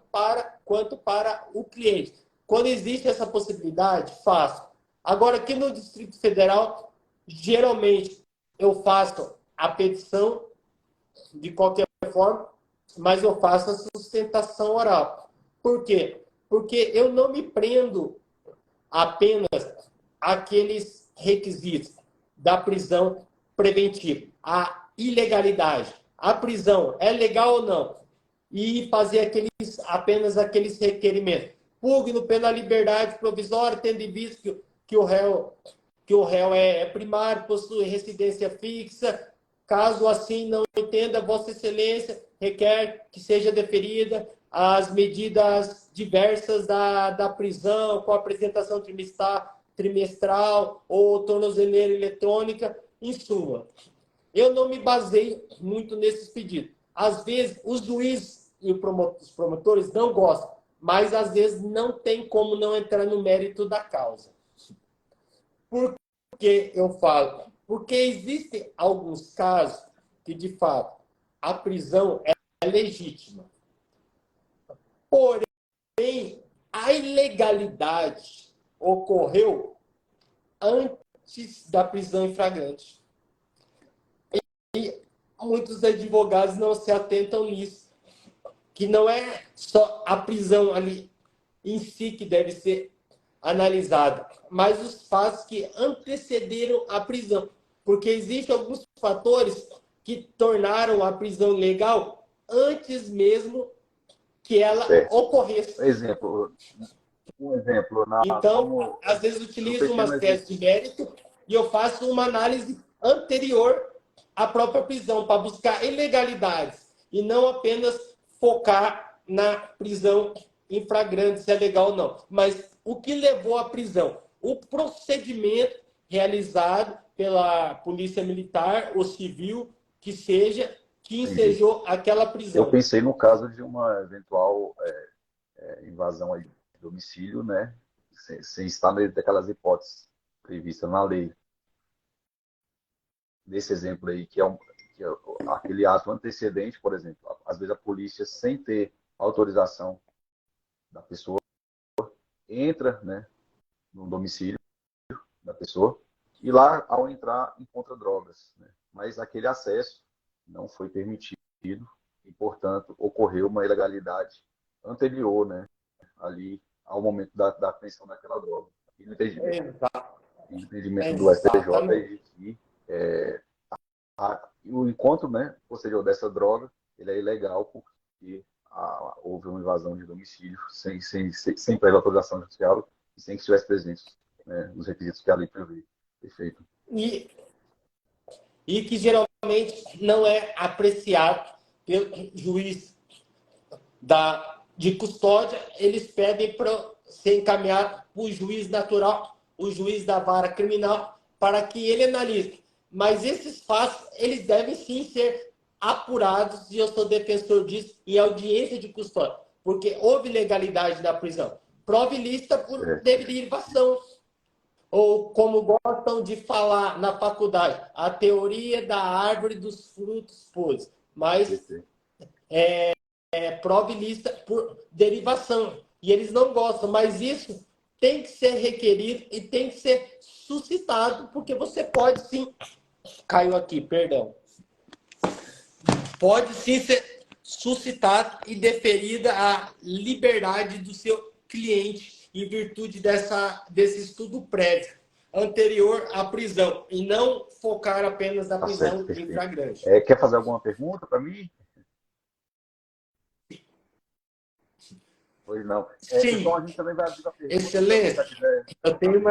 quanto para o cliente. Quando existe essa possibilidade, faço. Agora, aqui no Distrito Federal, geralmente eu faço a petição de qualquer forma, mas eu faço a sustentação oral. Por quê? Porque eu não me prendo apenas àqueles requisitos da prisão preventiva, a ilegalidade. A prisão é legal ou não? E fazer apenas aqueles requerimentos. Pugno pela liberdade provisória, tendo em vista que o réu é primário, possui residência fixa. Caso assim não entenda, Vossa Excelência requer que seja deferida as medidas diversas da prisão, com apresentação trimestral ou tornozeleira eletrônica, em suma. Eu não me baseio muito nesses pedidos. Às vezes, os juízes e os promotores não gostam, mas às vezes não tem como não entrar no mérito da causa. Por que eu falo? Porque existem alguns casos que, de fato, a prisão é legítima. Porém, a ilegalidade ocorreu antes da prisão em flagrante. E muitos advogados não se atentam nisso, que não é só a prisão ali em si que deve ser analisada, mas os fatos que antecederam a prisão. Porque existem alguns fatores que tornaram a prisão legal antes mesmo que ela ocorresse. Um exemplo Então, às vezes utilizo uma tese de mérito e eu faço uma análise anterior à própria prisão, para buscar ilegalidades, e não apenas focar na prisão em flagrante, se é legal ou não. Mas o que levou à prisão? O procedimento realizado pela polícia militar ou civil, que seja, que ensejou aquela prisão. Eu pensei no caso de uma eventual invasão aí de domicílio, né? Sem estar dentro daquelas hipóteses previstas na lei. nesse exemplo aí, que é aquele ato antecedente, por exemplo, às vezes a polícia, sem ter autorização da pessoa, entra, né, no domicílio da pessoa, e lá, ao entrar, encontra drogas, né? Mas aquele acesso não foi permitido e, portanto, ocorreu uma ilegalidade anterior, né, ali ao momento da apreensão daquela droga. E no entendimento do STJ é de que o encontro, né, posterior dessa droga, ele é ilegal porque houve uma invasão de domicílio sem prévia autorização judicial e sem que estivesse presente, né, os requisitos que a lei prevê. Perfeito. E que geralmente não é apreciado pelo juiz de custódia. Eles pedem para ser encaminhado para o juiz natural, o juiz da vara criminal, para que ele analise. Mas esses fatos, eles devem sim ser apurados, e eu sou defensor disso, em audiência de custódia, porque houve legalidade da prisão. Prova ilícita por derivação, ou como gostam de falar na faculdade, a teoria da árvore dos frutos podres. Mas prova ilícita por derivação. E eles não gostam, mas isso tem que ser requerido e tem que ser suscitado, porque você pode sim... Caiu aqui, perdão. Pode sim ser suscitado e deferida a liberdade do seu cliente em virtude desse estudo prévio anterior à prisão, e não focar apenas na prisão em flagrante. Quer fazer alguma pergunta para mim? Pois não. Sim. Então a gente também vai abrir a pergunta. Excelente. Eu tenho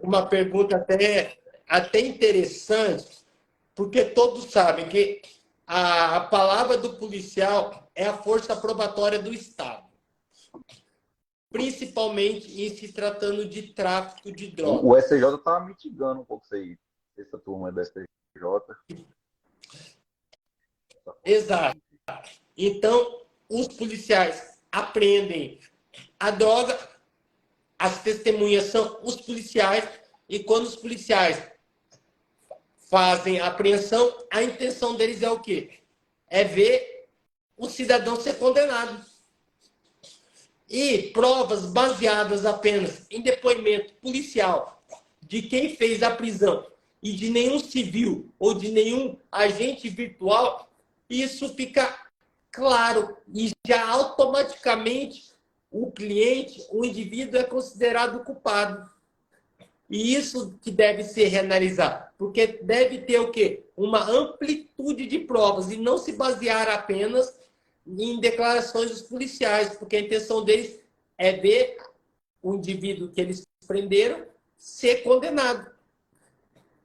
uma pergunta até interessante, porque todos sabem que a palavra do policial é a força probatória do Estado, principalmente em se tratando de tráfico de drogas. O STJ está mitigando um pouco isso aí, essa turma do STJ. Exato. Então, os policiais apreendem a droga, as testemunhas são os policiais, e quando os policiais fazem a apreensão, a intenção deles é o quê? É ver o cidadão ser condenado. E provas baseadas apenas em depoimento policial de quem fez a prisão e de nenhum civil ou de nenhum agente virtual, isso fica claro e já automaticamente o cliente, o indivíduo é considerado culpado. E isso que deve ser reanalisado, porque deve ter o quê? Uma amplitude de provas e não se basear apenas em declarações dos policiais, porque a intenção deles é ver o indivíduo que eles prenderam ser condenado.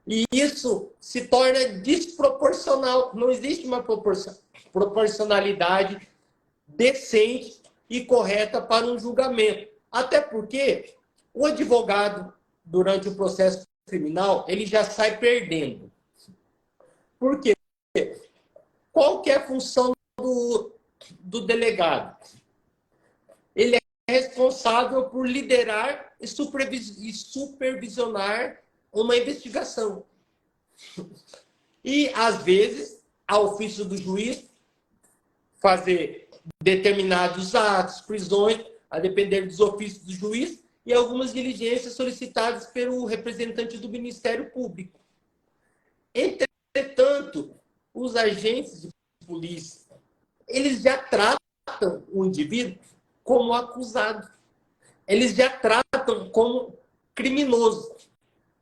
E isso se torna desproporcional. Não existe uma proporcionalidade decente e correta para um julgamento. Até porque o advogado, durante o processo criminal, ele já sai perdendo. Por quê? Qual que é a função do delegado? Ele é responsável por liderar e supervisionar uma investigação. E, às vezes, a ofício do juiz, fazer determinados atos, prisões, a depender dos ofícios do juiz, e algumas diligências solicitadas pelo representante do Ministério Público. Entretanto, os agentes de polícia, eles já tratam o indivíduo como acusado. Eles já tratam como criminoso.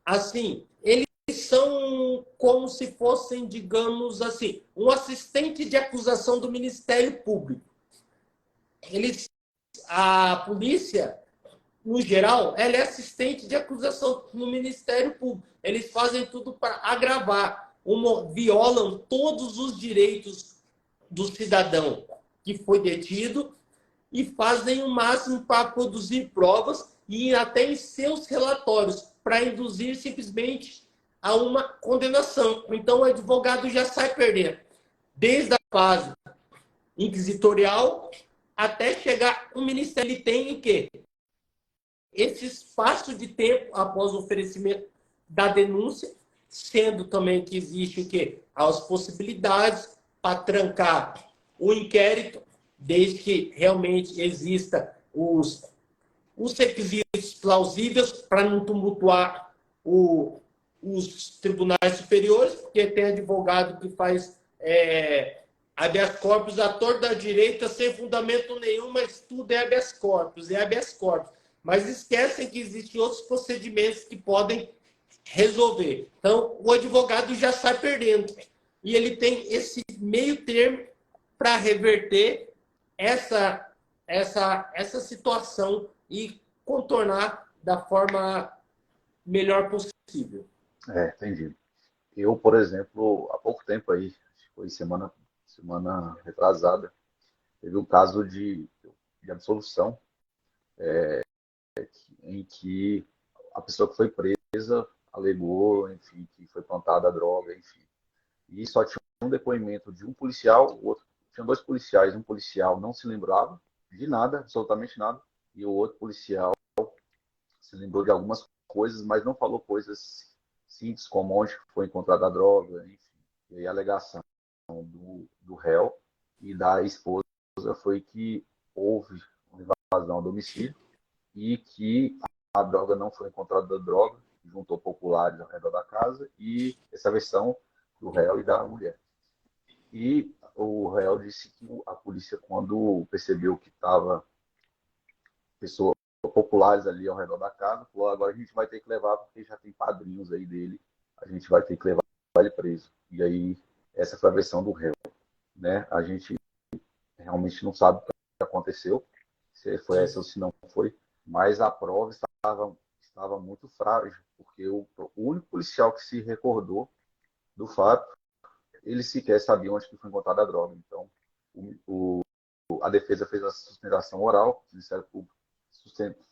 Assim, eles são como se fossem, digamos assim, um assistente de acusação do Ministério Público. A polícia, no geral, ela é assistente de acusação no Ministério Público. Eles fazem tudo para agravar, violam todos os direitos do cidadão que foi detido e fazem o máximo para produzir provas e até em seus relatórios para induzir simplesmente a uma condenação. Então, o advogado já sai perdendo, desde a fase inquisitorial até chegar no Ministério. Ele tem o quê? Esse espaço de tempo após o oferecimento da denúncia, sendo também que existe o quê? As possibilidades para trancar o inquérito, desde que realmente exista os requisitos plausíveis para não tumultuar os tribunais superiores, porque tem advogado que faz habeas corpus à torta da direita sem fundamento nenhum, mas tudo é habeas corpus, é habeas corpus. Mas esquecem que existem outros procedimentos que podem resolver. Então, o advogado já sai perdendo. E ele tem esse meio termo para reverter essa situação e contornar da forma melhor possível. Entendi. Eu, por exemplo, há pouco tempo aí, acho que foi semana retrasada, teve um caso de absolução em que a pessoa que foi presa alegou, enfim, que foi plantada a droga, enfim. E só tinha um depoimento de um policial, o outro tinha dois policiais, um policial não se lembrava de nada, absolutamente nada, e o outro policial se lembrou de algumas coisas, mas não falou coisas simples como onde foi encontrada a droga, enfim. E aí a alegação do réu e da esposa foi que houve uma invasão ao domicílio e que a droga não foi encontrada da droga, juntou populares ao redor da casa, e essa versão do réu e da mulher. E o réu disse que a polícia, quando percebeu que estava pessoas populares ali ao redor da casa, falou: agora a gente vai ter que levar, porque já tem padrinhos aí dele, a gente vai ter que levar ele preso. E aí, essa foi a versão do réu. Né? A gente realmente não sabe o que aconteceu, se foi essa ou se não foi, mas a prova estava muito frágil, porque o único policial que se recordou do fato, ele sequer sabia onde foi encontrada a droga. Então, a defesa fez a sustentação oral, o Ministério Público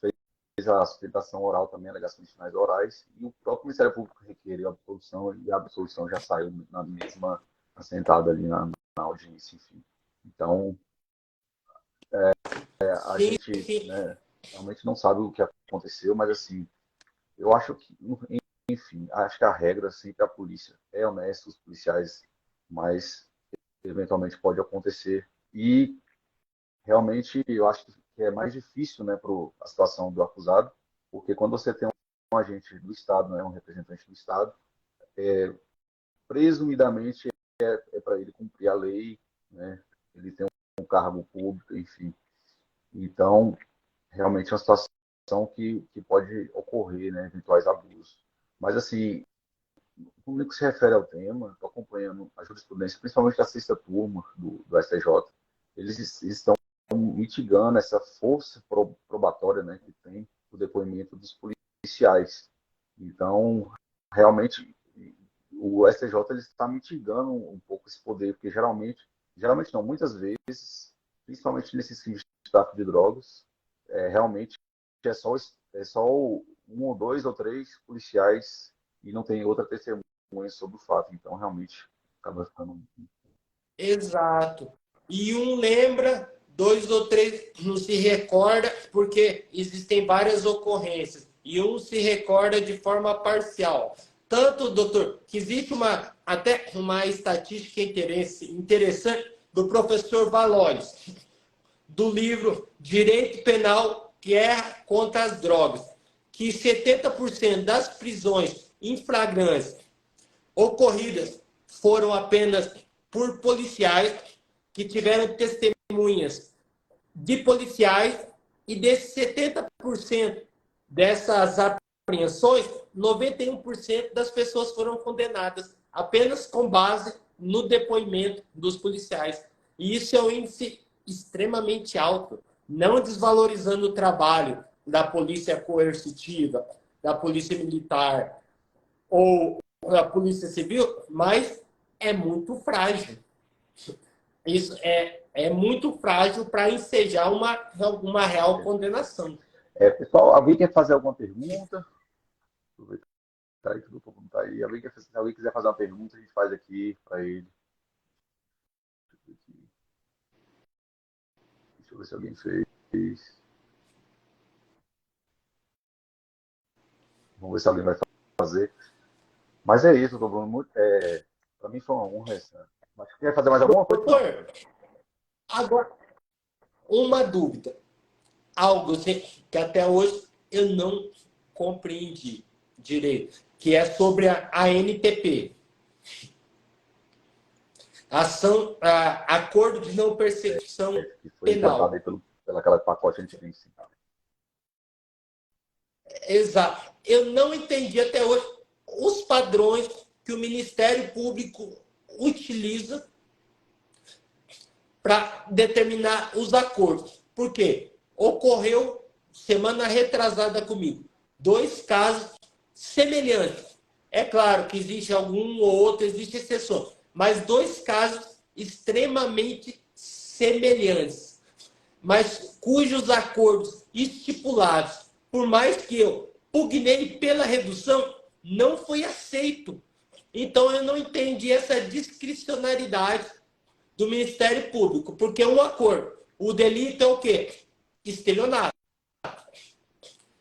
fez a sustentação oral também, alegações finais orais, e o próprio Ministério Público requeriu a absolução, e a absolução já saiu na mesma assentada ali na audiência, enfim. Então, a Sim, gente, sim. né, realmente não sabe o que aconteceu, mas assim, eu acho que, enfim, acho que a regra sempre a polícia é honesta, os policiais, mas eventualmente pode acontecer. E realmente eu acho que é mais difícil, né, para a situação do acusado, porque quando você tem um agente do Estado, né, um representante do Estado, presumidamente é para ele cumprir a lei, né, ele tem um cargo público, enfim. Então, realmente é uma situação que pode ocorrer, né, eventuais abusos. Mas, assim, no que se refere ao tema, estou acompanhando a jurisprudência, principalmente da sexta turma do STJ, eles estão mitigando essa força probatória, né, que tem o depoimento dos policiais. Então, realmente, o STJ ele está mitigando um pouco esse poder, porque geralmente não, muitas vezes, principalmente nesses crimes de tráfico de drogas, realmente é só um ou dois ou três policiais e não tem outra testemunha sobre o fato. Então, realmente, acaba ficando. Exato. E um lembra, dois ou três não se recorda, porque existem várias ocorrências. E um se recorda de forma parcial. Tanto, doutor, que existe até uma estatística interessante do professor Valores, do livro Direito Penal, Guerra contra as Drogas, que 70% das prisões em flagrância ocorridas foram apenas por policiais que tiveram testemunhas de policiais, e desses 70% dessas apreensões, 91% das pessoas foram condenadas apenas com base no depoimento dos policiais. E isso é um índice extremamente alto, não desvalorizando o trabalho da polícia coercitiva, da polícia militar ou da polícia civil, mas é muito frágil. Isso é muito frágil para ensejar uma real condenação. Pessoal, alguém quer fazer alguma pergunta? Aproveitar aí que todo mundo está aí. Se alguém quiser fazer uma pergunta, a gente faz aqui para ele. Deixa eu ver se alguém fez. Vamos ver se alguém vai fazer. Mas é isso, doutor Bruno. Para mim foi uma honra essa. Mas quer fazer mais alguma coisa? Doutor, agora, uma dúvida. Algo assim, que até hoje eu não compreendi direito, que é sobre a ANPP. Acordo de Não Persecução Que foi Penal. tratado aí pelaquela pacote anticrime. Exato. Eu não entendi até hoje os padrões que o Ministério Público utiliza para determinar os acordos. Por quê? Ocorreu semana retrasada comigo 2 casos semelhantes. É claro que existe algum ou outro, existe exceção, mas 2 casos extremamente semelhantes, mas cujos acordos estipulados, por mais que eu pugnei pela redução, não foi aceito. Então eu não entendi essa discricionariedade do Ministério Público, porque um acordo, o delito é o quê? Estelionato.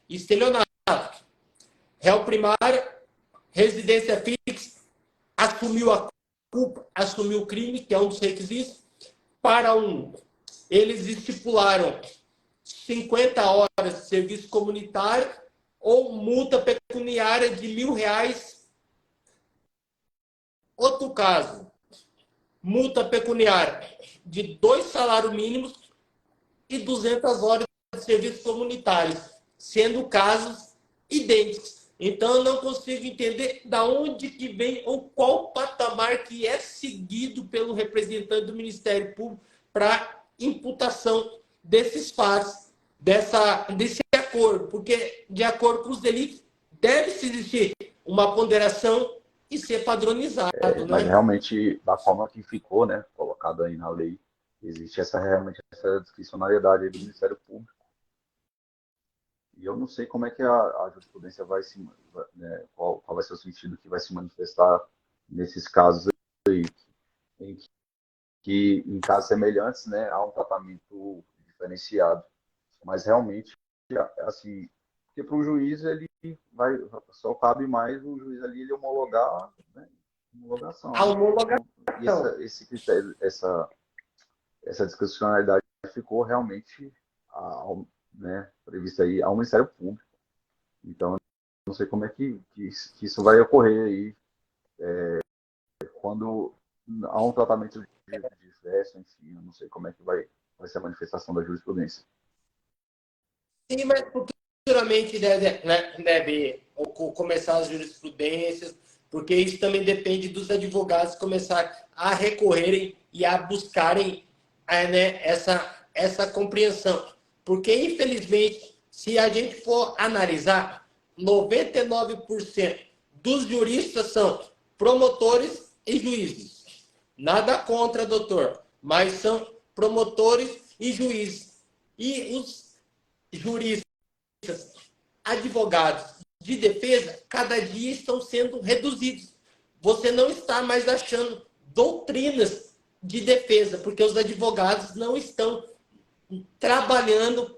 Estelionato. Réu primário, residência fixa, assumiu a culpa, assumiu o crime, que é um dos requisitos. Para eles estipularam 50 horas de serviço comunitário ou multa pecuniária de R$ 1.000. Outro caso, multa pecuniária de 2 salários mínimos e 200 horas de serviços comunitários, sendo casos idênticos. Então, eu não consigo entender da onde que vem ou qual patamar que é seguido pelo representante do Ministério Público para imputação desses fatos, desse acordo. Porque, de acordo com os delitos, deve-se existir uma ponderação e ser padronizado, Mas né? realmente, da forma que ficou, né, colocado aí na lei, existe realmente essa discricionariedade aí do Ministério Público. E eu não sei como é que a jurisprudência vai né, qual vai ser o sentido que vai se manifestar nesses casos aí, em que em casos semelhantes, né, há um tratamento diferenciado. Mas realmente, assim, porque para o juiz ele vai, só cabe mais o juiz ali ele homologar, né, A homologação. Então, e homologação. esse critério, essa discricionalidade ficou realmente, né, prevista aí ao Ministério Público. Então, eu não sei como é que isso vai ocorrer aí quando há um tratamento diverso, enfim, eu não sei como é que vai ser a manifestação da jurisprudência. Sim, mas futuramente deve começar as jurisprudências, porque isso também depende dos advogados começar a recorrerem e a buscarem né, essa compreensão. Porque, infelizmente, se a gente for analisar, 99% dos juristas são promotores e juízes. Nada contra, doutor, mas são promotores e juízes. E os juristas, advogados de defesa, cada dia estão sendo reduzidos. Você não está mais achando doutrinas de defesa, porque os advogados não estão trabalhando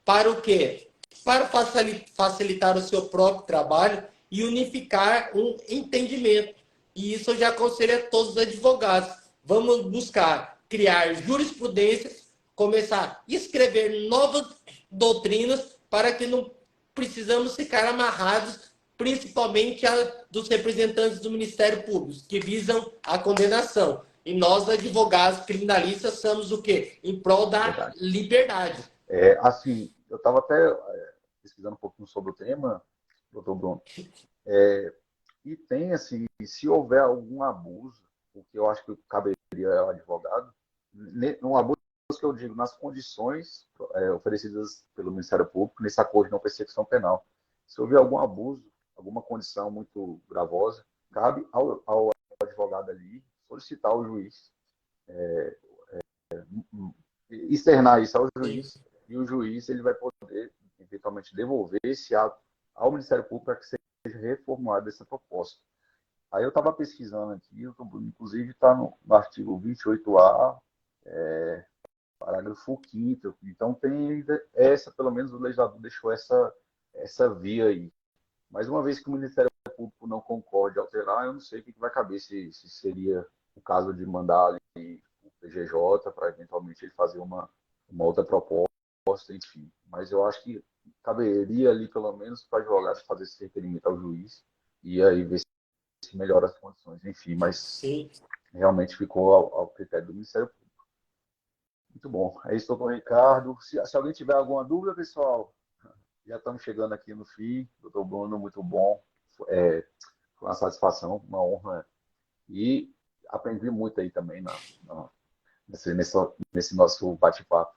para o quê? Para facilitar o seu próprio trabalho e unificar um entendimento. E isso eu já aconselho a todos os advogados. Vamos buscar criar jurisprudências, começar a escrever novas doutrinas para que não precisamos ficar amarrados, principalmente dos representantes do Ministério Público, que visam a condenação. E nós, advogados criminalistas, somos o quê? Em prol da Verdade. liberdade. Assim, eu estava até pesquisando um pouquinho sobre o tema, doutor Bruno, e tem, assim, se houver algum abuso, o que eu acho que caberia ao advogado, um abuso que eu digo nas condições oferecidas pelo Ministério Público nesse acordo de não persecução penal. Se houver algum abuso, alguma condição muito gravosa, cabe ao advogado ali solicitar ao juiz, externar isso ao Sim. juiz, e o juiz ele vai poder eventualmente devolver esse ato ao Ministério Público para que seja reformulada essa proposta. Aí eu estava pesquisando aqui, inclusive está no artigo 28A, parágrafo 5º. Então tem pelo menos o legislador deixou essa via aí. Mas uma vez que o Ministério Público não concorde alterar, eu não sei o que vai caber, se seria o caso de mandar ali o PGJ para eventualmente ele fazer uma outra proposta, enfim. Mas eu acho que caberia ali, pelo menos, para o advogado fazer esse requerimento ao juiz e aí ver se melhora as condições, enfim. Mas Sim. realmente ficou ao critério do Ministério Público. Muito bom. É isso, doutor Ricardo. Se alguém tiver alguma dúvida, pessoal, já estamos chegando aqui no fim. Doutor Bruno, muito bom. Foi uma satisfação, uma honra. E aprendi muito aí também nesse nosso bate-papo.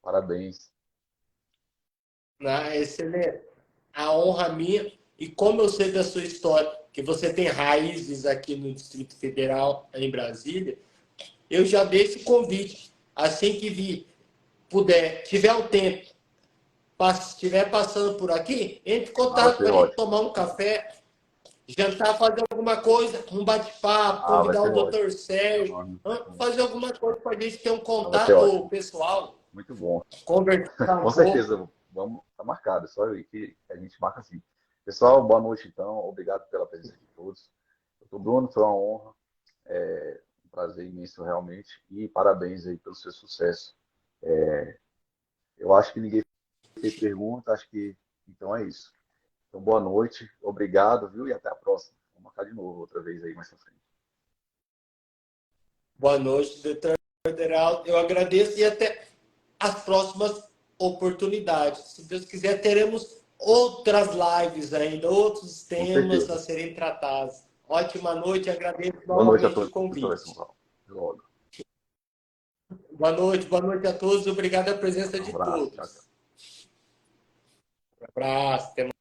Parabéns. Excelente. A honra minha. E como eu sei da sua história, que você tem raízes aqui no Distrito Federal, em Brasília, eu já deixo o convite. Assim que puder, tiver o tempo, estiver passando por aqui, entre em contato para a gente Ótimo. tomar um café, jantar, fazer alguma coisa, um bate-papo, Vai convidar ser o doutor ótimo. Sérgio, fazer alguma coisa para a gente ter um Vai ser contato ótimo. pessoal, Muito bom. conversar Com um pouco. certeza, vamos, tá marcado, só aí que a gente marca assim. Pessoal, boa noite então, obrigado pela presença de todos. Doutor Bruno, foi uma honra, um prazer imenso realmente, e parabéns aí pelo seu sucesso. Eu acho que ninguém fez pergunta, acho que então é isso. Então, boa noite, obrigado, viu? E até a próxima. Vamos marcar de novo outra vez aí mais pra frente. Boa noite, doutor Federal. Eu agradeço e até as próximas oportunidades. Se Deus quiser, teremos outras lives ainda, outros Com temas a certeza. serem tratados. Ótima noite, agradeço Boa noite a novamente o todos, professor convite. Gonçalo. Até logo. Boa noite a todos. Obrigado pela presença Um de abraço. Tchau, tchau. todos. Um abraço, até mais.